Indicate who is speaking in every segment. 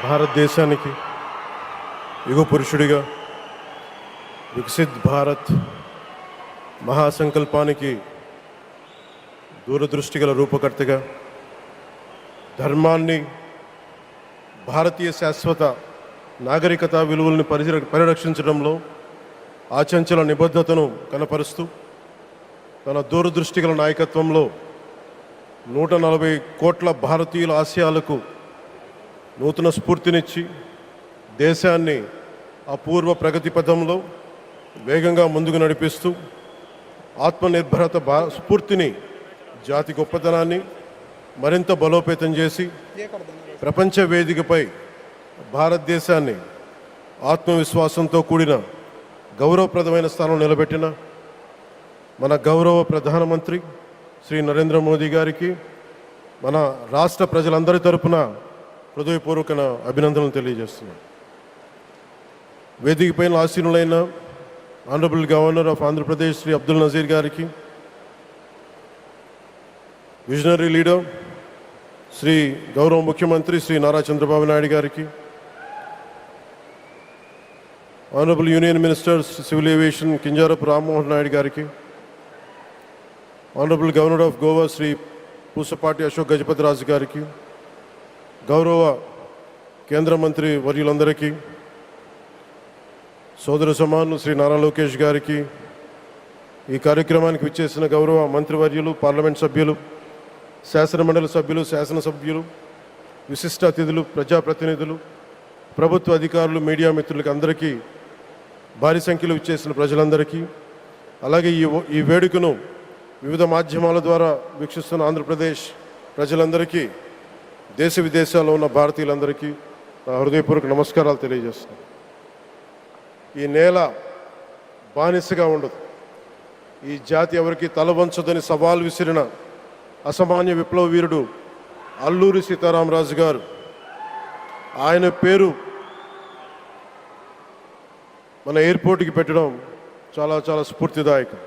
Speaker 1: భారతదేశానికి యుగ పురుషుడిగా వికసిత్ భారత్ మహాసంకల్పానికి దూరదృష్టిగల రూపకర్తగా ధర్మాన్ని, భారతీయ శాశ్వత నాగరికత విలువలను పరిరక్షించడంలో ఆచంచల నిబద్ధతను కనపరుస్తూ తన దూరదృష్టిగల నాయకత్వంలో 140 కోట్ల భారతీయుల ఆశయాలకు నూతన స్ఫూర్తినిచ్చి దేశాన్ని అపూర్వ ప్రగతి పథంలో వేగంగా ముందుకు నడిపిస్తూ ఆత్మనిర్భరత స్ఫూర్తిని, జాతి గొప్పతనాన్ని మరింత బలోపేతం చేసి ప్రపంచ వేదికపై భారతదేశాన్ని ఆత్మవిశ్వాసంతో కూడిన గౌరవప్రదమైన స్థానం నిలబెట్టిన మన గౌరవ ప్రధానమంత్రి శ్రీ నరేంద్ర మోదీ గారికి మన రాష్ట్ర ప్రజలందరి తరపున హృదయపూర్వక అభినందనలు తెలియజేస్తున్నాను. వేదిక పైన ఆసీనులైన honourable governor of Andhra Pradesh Shri Abdul Nazir గారికి, విజనరీ లీడర్ శ్రీ గౌరవ ముఖ్యమంత్రి శ్రీ నారా చంద్రబాబు నాయుడు గారికి, honourable union minister civil aviation Kinjarapu Rammohan Naidu గారికి, honourable governor of Goa Shri Pusapati Ashok Gajapati Raju గారికి, గౌరవ కేంద్ర మంత్రి వర్యులందరికీ, సోదర సమానులు శ్రీ నారా లోకేష్ గారికి, ఈ కార్యక్రమానికి విచ్చేసిన గౌరవ మంత్రివర్యులు, పార్లమెంట్ సభ్యులు, శాసనమండలి సభ్యులు, శాసనసభ్యులు, విశిష్ట అతిథులు, ప్రజాప్రతినిధులు, ప్రభుత్వ అధికారులు, మీడియా మిత్రులకి అందరికీ, భారీ సంఖ్యలో విచ్చేసిన ప్రజలందరికీ, అలాగే ఈ వేడుకను వివిధ మాధ్యమాల ద్వారా వీక్షిస్తున్న ఆంధ్రప్రదేశ్ ప్రజలందరికీ, దేశ విదేశాల్లో ఉన్న భారతీయులందరికీ నా హృదయపూర్వక నమస్కారాలు తెలియజేస్తున్నాను. ఈ నేల బానిసగా ఉండదు, ఈ జాతి ఎవరికి తల వంచదని సవాల్ విసిరిన అసామాన్య విప్లవ వీరుడు అల్లూరి సీతారామరాజు గారు. ఆయన పేరు మన ఎయిర్పోర్ట్కి పెట్టడం చాలా చాలా స్ఫూర్తిదాయకం.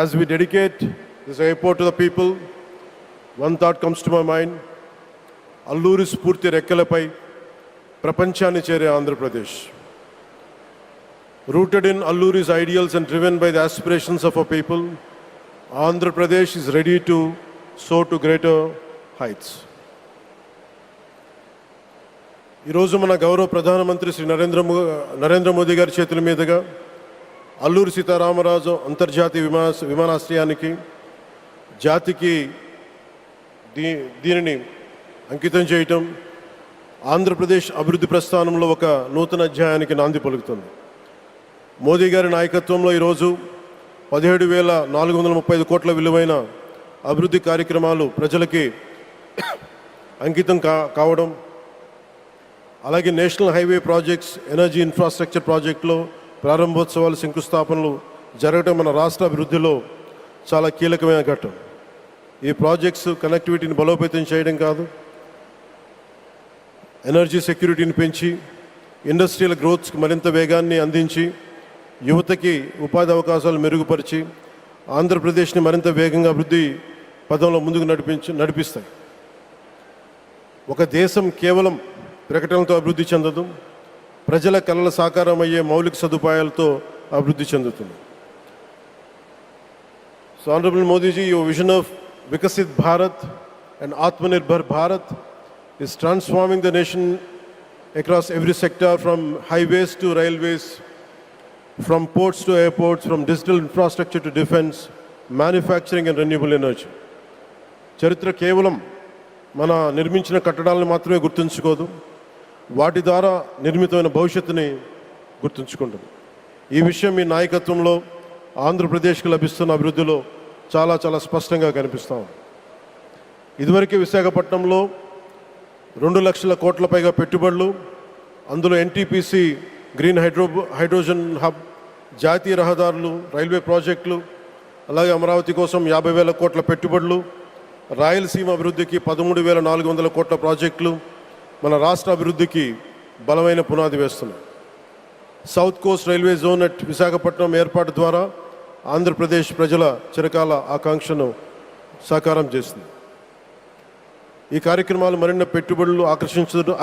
Speaker 1: As we dedicate this airport to the people, one thought comes to my mind: Alluri స్ఫూర్తి రెక్కలపై ప్రపంచాన్ని చేరే Andhra Pradesh. Rooted in Alluri's ideals and driven by the aspirations of our people, Andhra Pradesh is ready to soar to greater heights. ఈరోజు మన గౌరవ ప్రధానమంత్రి శ్రీ నరేంద్ర మోదీ గారి చేతుల మీదుగా అల్లూరి సీతారామరాజు అంతర్జాతీయ విమానాశ్రయానికి, జాతికి దీనిని అంకితం చేయటం ఆంధ్రప్రదేశ్ అభివృద్ధి ప్రస్థానంలో ఒక నూతన అధ్యాయానికి నాంది పలుకుతుంది. మోదీ గారి నాయకత్వంలో ఈరోజు 17,435 కోట్ల విలువైన అభివృద్ధి కార్యక్రమాలు ప్రజలకి అంకితం కావడం, అలాగే national highway projects, energy infrastructure ప్రాజెక్టులో ప్రారంభోత్సవాలు, శంకుస్థాపనలు జరగడం మన రాష్ట్ర అభివృద్ధిలో చాలా కీలకమైన ఘట్టం. ఈ ప్రాజెక్ట్స్ కనెక్టివిటీని బలోపేతం చేయడం కాదు, ఎనర్జీ సెక్యూరిటీని పెంచి ఇండస్ట్రియల్ గ్రోత్స్కి మరింత వేగాన్ని అందించి యువతకి ఉపాధి అవకాశాలు మెరుగుపరిచి ఆంధ్రప్రదేశ్ని మరింత వేగంగా అభివృద్ధి పదంలో ముందుకు నడిపిస్తాయి. ఒక దేశం కేవలం ప్రకటనలతో అభివృద్ధి చెందదు, ప్రజల కళల సాకారం అయ్యే మౌలిక సదుపాయాలతో అభివృద్ధి చెందుతుంది. So honourable Modiji, your vision of Viksit Bharat and Atmanirbhar Bharat is transforming the nation across every sector, from highways to railways, from ports to airports, from digital infrastructure to defense, manufacturing and renewable energy. చరిత్ర కేవలం మన నిర్మించిన కట్టడాలను మాత్రమే గుర్తుంచుకోదు, వాటి ద్వారా నిర్మితమైన భవిష్యత్తుని గుర్తుంచుకుంటుంది. ఈ విషయం మీ నాయకత్వంలో ఆంధ్రప్రదేశ్కి లభిస్తున్న అభివృద్ధిలో చాలా చాలా స్పష్టంగా కనిపిస్తాం. ఇదివరకే విశాఖపట్నంలో 2 లక్షల కోట్ల పైగా పెట్టుబడులు, అందులో ఎన్టీపీసీ గ్రీన్ హైడ్రోజన్ హబ్, జాతీయ రహదారులు, రైల్వే ప్రాజెక్టులు, అలాగే అమరావతి కోసం 50,000 కోట్ల పెట్టుబడులు, రాయలసీమ అభివృద్ధికి 13,400 కోట్ల ప్రాజెక్టులు మన రాష్ట్ర అభివృద్ధికి బలమైన పునాది వేస్తున్నాయి. South Coast railway zone at Visakhapatnam ఏర్పాటు ద్వారా ఆంధ్రప్రదేశ్ ప్రజల చిరకాల ఆకాంక్షను సాకారం చేస్తుంది. ఈ కార్యక్రమాలు మరిన్ని పెట్టుబడులు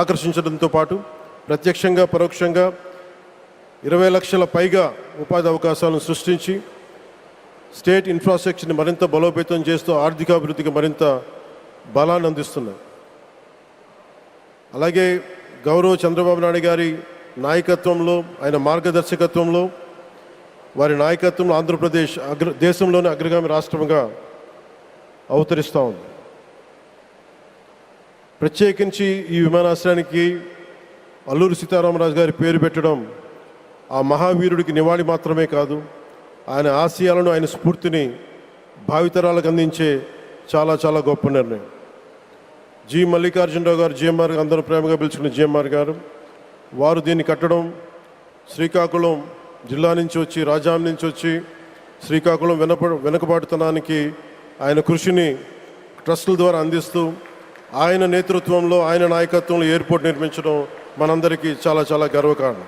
Speaker 1: ఆకర్షించడంతో పాటు ప్రత్యక్షంగా పరోక్షంగా 20 లక్షల పైగా ఉపాధి అవకాశాలను సృష్టించి స్టేట్ ఇన్ఫ్రాస్ట్రక్చర్ని మరింత బలోపేతం చేస్తూ ఆర్థికాభివృద్ధికి మరింత బలాన్ని అందిస్తున్నాయి. అలాగే గౌరవ చంద్రబాబు నాయుడు గారి నాయకత్వంలో, ఆయన మార్గదర్శకత్వంలో, వారి నాయకత్వంలో ఆంధ్రప్రదేశ్ దేశంలోని అగ్రగామి రాష్ట్రంగా అవతరిస్తూ ఉంది. ప్రత్యేకించి ఈ విమానాశ్రయానికి అల్లూరి సీతారామరాజు గారి పేరు పెట్టడం ఆ మహావీరుడికి నివాళి మాత్రమే కాదు, ఆయన ఆశయాలను, ఆయన స్ఫూర్తిని భావితరాలకు అందించే చాలా చాలా గొప్ప నిర్ణయం. జి మల్లికార్జునరావు గారు, జిఎంఆర్ అందరూ ప్రేమగా పిలుచుకున్న జిఎంఆర్ గారు, వారు దీన్ని కట్టడం శ్రీకాకుళం జిల్లా నుంచి వచ్చి, రాజాం నుంచి వచ్చి శ్రీకాకుళం వెనుకబాటుతనానికి ఆయన కృషిని ట్రస్టుల ద్వారా అందిస్తూ ఆయన నేతృత్వంలో, ఆయన నాయకత్వంలో ఎయిర్పోర్ట్ నిర్మించడం మనందరికీ చాలా చాలా గర్వకారణం.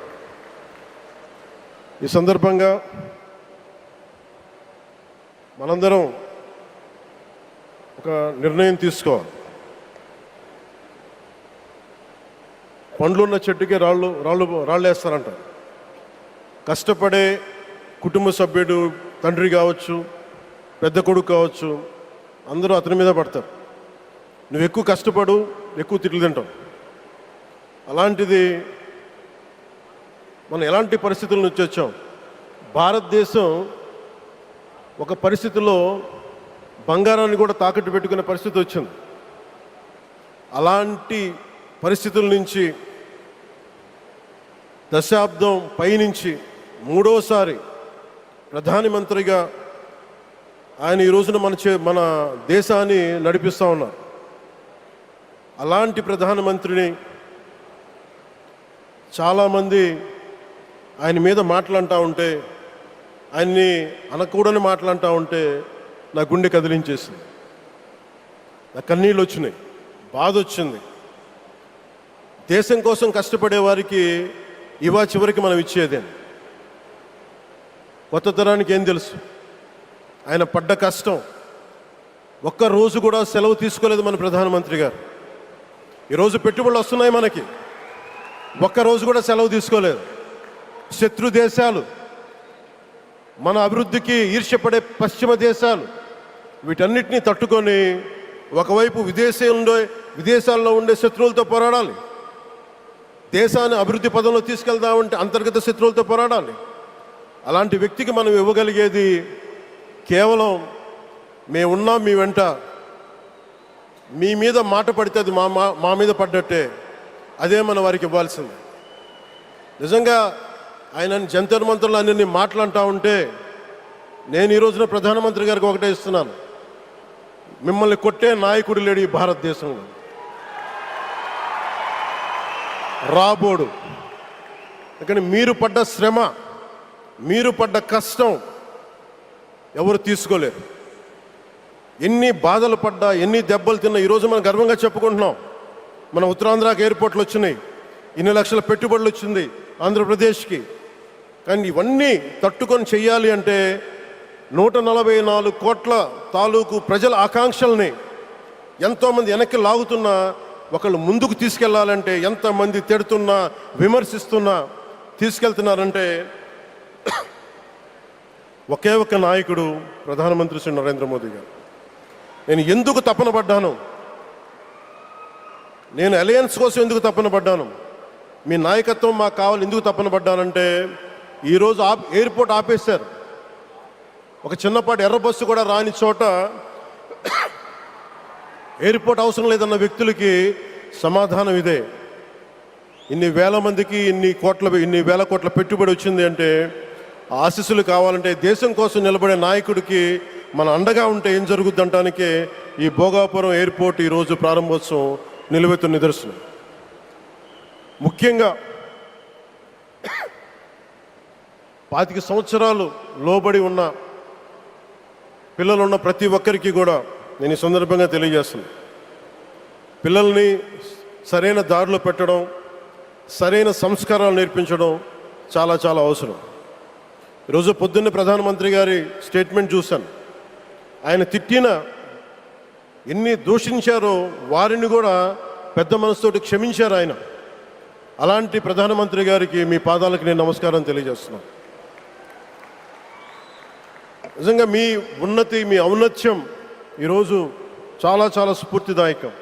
Speaker 1: ఈ సందర్భంగా మనందరం ఒక నిర్ణయం తీసుకోవాలి. పండ్లున్న చెట్టుకే రాళ్ళు వేస్తారంట. కష్టపడే కుటుంబ సభ్యుడు, తండ్రి కావచ్చు, పెద్ద కొడుకు కావచ్చు, అందరూ అతని మీద పడతారు. నువ్వు ఎక్కువ కష్టపడు, ఎక్కువ తిట్లు తింటావు. అలాంటిది మనం ఎలాంటి పరిస్థితుల నుంచి వచ్చాం? భారతదేశం ఒక పరిస్థితిలో బంగారాన్ని కూడా తాకట్టు పెట్టుకునే పరిస్థితి వచ్చింది. అలాంటి పరిస్థితుల నుంచి దశాబ్దం పైనుంచి మూడోసారి ప్రధానమంత్రిగా ఆయన ఈ రోజున మన దేశాన్ని నడిపిస్తూ ఉన్నారు. అలాంటి ప్రధానమంత్రిని చాలామంది ఆయన మీద మాట్లాడుతూ ఉంటే, ఆయన్ని అనకూడని మాట్లాడుతూ ఉంటే నా గుండె కదిలించేసింది, నా కన్నీళ్ళు వచ్చినాయి, బాధ వచ్చింది. దేశం కోసం కష్టపడే వారికి ఇవా చివరికి మనం ఇచ్చేదే. కొత్త తరానికి ఏం తెలుసు? ఆయన పడ్డ కష్టం. ఒక్కరోజు కూడా సెలవు తీసుకోలేదు మన ప్రధానమంత్రి గారు. ఈరోజు పెట్టుబడులు వస్తున్నాయి మనకి, ఒక్కరోజు కూడా సెలవు తీసుకోలేదు. శత్రు దేశాలు, మన అభివృద్ధికి ఈర్ష్యపడే పశ్చిమ దేశాలు, వీటన్నిటినీ తట్టుకొని ఒకవైపు విదేశాల్లో ఉండే శత్రువులతో పోరాడాలి, దేశాన్ని అభివృద్ధి పదంలో తీసుకెళ్దామంటే అంతర్గత శత్రువులతో పోరాడాలి. అలాంటి వ్యక్తికి మనం ఇవ్వగలిగేది కేవలం మేమున్నాం మీ వెంట, మీ మీద మాట పడితే అది మా మీద పడ్డట్టే, అదే మనం వారికి ఇవ్వాల్సింది. నిజంగా ఆయన జంతర్ మంతర్లు అన్ని మాట్లాడుతూ ఉంటే నేను ఈ రోజున ప్రధానమంత్రి గారికి ఒకటే ఇస్తున్నాను, మిమ్మల్ని కొట్టే నాయకుడు లేడు ఈ భారతదేశంలో, రాబోడు. కానీ మీరు పడ్డ శ్రమ, మీరు పడ్డ కష్టం ఎవరు తీసుకోలేరు. ఎన్ని బాధలు పడ్డా, ఎన్ని దెబ్బలు తిన్నా ఈరోజు మనం గర్వంగా చెప్పుకుంటున్నాం. మన ఉత్తరాంధ్రకి ఎయిర్పోర్ట్లు వచ్చినాయి, ఇన్ని లక్షల పెట్టుబడులు వచ్చింది ఆంధ్రప్రదేశ్కి. కానీ ఇవన్నీ తట్టుకొని చెయ్యాలి అంటే 144 కోట్ల తాలూకు ప్రజల ఆకాంక్షల్ని ఎంతోమంది వెనక్కి లాగుతున్నా, ఒకళ్ళు ముందుకు తీసుకెళ్లాలంటే ఎంతమంది తిడుతున్నా, విమర్శిస్తున్నా తీసుకెళ్తున్నారంటే ఒకే ఒక్క నాయకుడు ప్రధానమంత్రి శ్రీ నరేంద్ర మోదీ గారు. నేను ఎందుకు తపన పడ్డాను, నేను అలయన్స్ కోసం ఎందుకు తపన పడ్డాను, మీ నాయకత్వం మాకు కావాలి ఎందుకు తపన పడ్డానంటే, ఈరోజు ఎయిర్పోర్ట్ ఆపేశారు. ఒక చిన్నపాటి ఎర్ర బస్సు కూడా రాని చోట ఎయిర్పోర్ట్ అవసరం లేదన్న వ్యక్తులకి సమాధానం ఇదే. ఇన్ని వేల మందికి ఇన్ని వేల కోట్ల పెట్టుబడి వచ్చింది అంటే ఆశీస్సులు కావాలంటే దేశం కోసం నిలబడే నాయకుడికి మన అండగా ఉంటే ఏం జరుగుద్ది అంటానికే ఈ భోగాపురం ఎయిర్పోర్ట్ ఈరోజు ప్రారంభోత్సవం నిలువెత్తు నిదర్శనం. ముఖ్యంగా 25 సంవత్సరాలు లోబడి ఉన్న పిల్లలున్న ప్రతి ఒక్కరికి కూడా నేను ఈ సందర్భంగా తెలియజేస్తున్నాను, పిల్లల్ని సరైన దారిలో పెట్టడం, సరైన సంస్కారాలు నేర్పించడం చాలా చాలా అవసరం. ఈరోజు పొద్దున్నే ప్రధానమంత్రి గారి స్టేట్మెంట్ చూశాను. ఆయన తిట్టిన ఎన్ని దూషించారో వారిని కూడా పెద్ద మనసుతోటి క్షమించారు ఆయన. అలాంటి ప్రధానమంత్రి గారికి మీ పాదాలకు నేను నమస్కారం తెలియజేస్తున్నాను. నిజంగా మీ ఉన్నతి, మీ ఔన్నత్యం ఈరోజు చాలా చాలా స్ఫూర్తిదాయకం.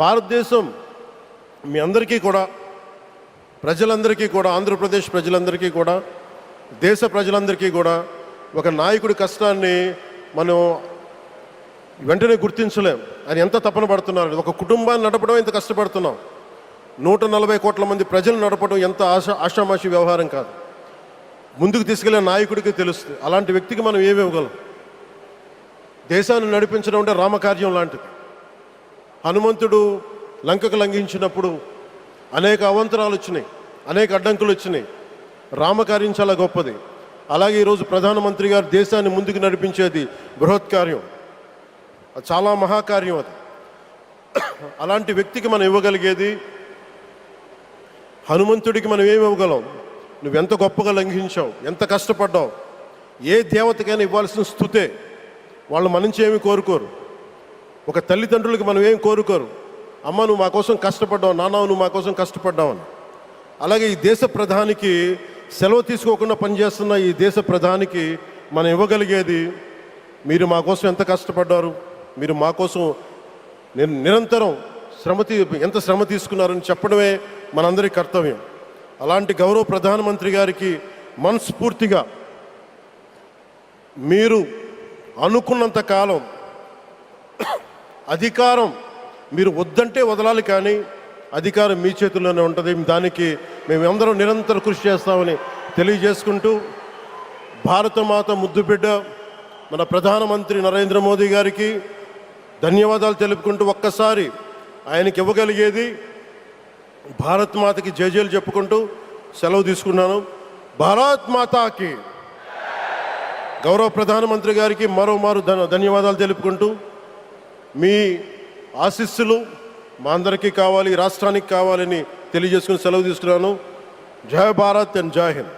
Speaker 1: భారతదేశం మీ అందరికీ కూడా, ప్రజలందరికీ కూడా, ఆంధ్రప్రదేశ్ ప్రజలందరికీ కూడా, దేశ ప్రజలందరికీ కూడా ఒక నాయకుడి కష్టాన్ని మనం వెంటనే గుర్తించలేం. ఆయన ఎంత తపన పడుతున్నారు. ఒక కుటుంబాన్ని నడపడం ఎంత కష్టపడుతున్నాం. 140 కోట్ల మంది ప్రజలు నడపడం ఎంత ఆషామాషి వ్యవహారం కాదు. ముందుకు తీసుకెళ్లే నాయకుడికి తెలుస్తుంది. అలాంటి వ్యక్తికి మనం ఏమి ఇవ్వగలం. దేశాన్ని నడిపించడం అంటే రామకార్యం లాంటిది. హనుమంతుడు లంకకు లంఘించినప్పుడు అనేక అవాంతరాలు వచ్చినాయి, అనేక అడ్డంకులు వచ్చినాయి. రామకార్యం చాలా గొప్పది. అలాగే ఈరోజు ప్రధానమంత్రి గారు దేశాన్ని ముందుకు నడిపించేది బృహత్కార్యం, చాలా మహాకార్యం అది. అలాంటి వ్యక్తికి మనం ఇవ్వగలిగేది, హనుమంతుడికి మనం ఏమి ఇవ్వగలం? నువ్వెంత గొప్పగా లంఘించావు, ఎంత కష్టపడ్డావు. ఏ దేవతకైనా ఇవ్వాల్సిన స్తుతే. వాళ్ళు మన నుంచి ఏమి కోరుకోరు. ఒక తల్లిదండ్రులకి మనం ఏం కోరుకోరు. అమ్మ నువ్వు మా కోసం కష్టపడ్డావు, నాన్న నువ్వు మా కోసం కష్టపడ్డావు అని. అలాగే ఈ దేశ ప్రధానికి, సెలవు తీసుకోకుండా పనిచేస్తున్న ఈ దేశ ప్రధానికి మనం ఇవ్వగలిగేది, మీరు మా కోసం ఎంత కష్టపడ్డారు, మీరు మా కోసం నిరంతరం ఎంత శ్రమ తీసుకున్నారని చెప్పడమే మనందరి కర్తవ్యం. అలాంటి గౌరవ ప్రధానమంత్రి గారికి మనస్ఫూర్తిగా మీరు అనుకున్నంత కాలం అధికారం మీరు వద్దంటే వదలాలి, కానీ అధికారం మీ చేతుల్లోనే ఉంటుంది. దానికి మేమందరం నిరంతరం కృషి చేస్తామని తెలియజేసుకుంటూ, భారతమాత ముద్దుబిడ్డ మన ప్రధానమంత్రి నరేంద్ర మోదీ గారికి ధన్యవాదాలు తెలుపుకుంటూ, ఒక్కసారి ఆయనకి ఇవ్వగలిగేది భారత్ మాతకి జయజయలు చెప్పుకుంటూ సెలవు తీసుకున్నాను. భారత్ మాతాకి. గౌరవ ప్రధానమంత్రి గారికి మరోమారు ధన్యవాదాలు తెలుపుకుంటూ, మీ ఆశీస్సులు మా అందరికీ కావాలి, రాష్ట్రానికి కావాలని తెలియజేసుకుని సెలవు తీసుకున్నాను. జై భారత్ అండ్ జై హింద్.